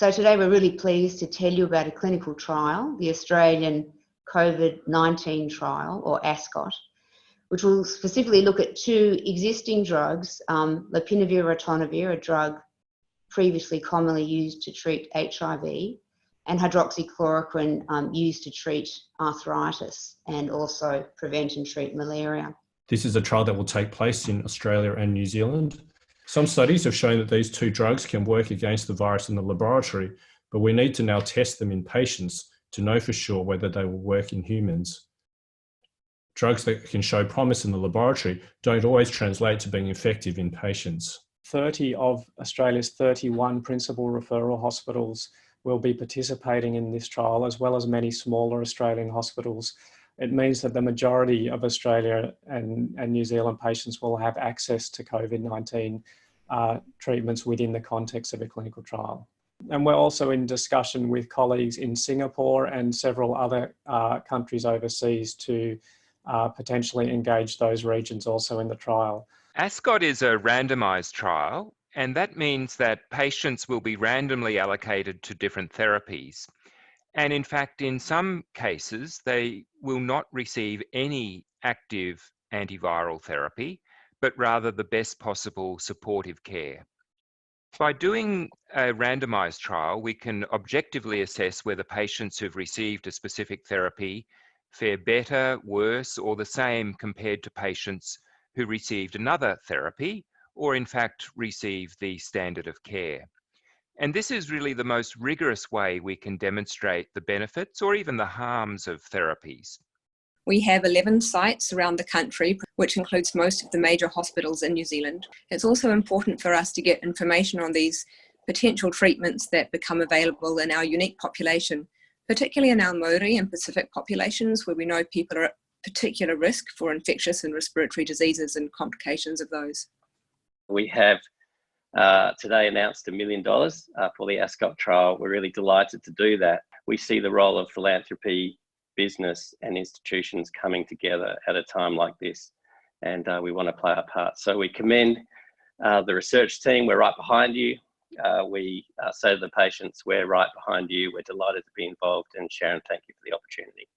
So today we're really pleased to tell you about a clinical trial, the Australian COVID-19 Trial, or ASCOT, which will specifically look at two existing drugs, lopinavir ritonavir, a drug previously commonly used to treat HIV, and hydroxychloroquine used to treat arthritis and also prevent and treat malaria. This is a trial that will take place in Australia and New Zealand. Some studies have shown that these two drugs can work against the virus in the laboratory, but we need to now test them in patients to know for sure whether they will work in humans. Drugs that can show promise in the laboratory don't always translate to being effective in patients. 30 of Australia's 31 principal referral hospitals will be participating in this trial, as well as many smaller Australian hospitals. It means that the majority of Australia and New Zealand patients will have access to COVID-19 treatments within the context of a clinical trial. And we're also in discussion with colleagues in Singapore and several other countries overseas to potentially engage those regions also in the trial. ASCOT is a randomised trial, and that means that patients will be randomly allocated to different therapies. And in fact, in some cases, they will not receive any active antiviral therapy, but rather the best possible supportive care. By doing a randomised trial, we can objectively assess whether patients who've received a specific therapy fare better, worse, or the same compared to patients who received another therapy, or in fact receive the standard of care. And this is really the most rigorous way we can demonstrate the benefits or even the harms of therapies. We have 11 sites around the country, which includes most of the major hospitals in New Zealand. It's also important for us to get information on these potential treatments that become available in our unique population, particularly in our Maori and Pacific populations, where we know people are at particular risk for infectious and respiratory diseases and complications of those. We have today announced $1 million for the ASCOT trial. We're really delighted to do that. We see the role of philanthropy, business and institutions coming together at a time like this, and we want to play our part. So we commend the research team. We're right behind you. We say to the patients, we're right behind you. We're delighted to be involved, and Sharon, thank you for the opportunity.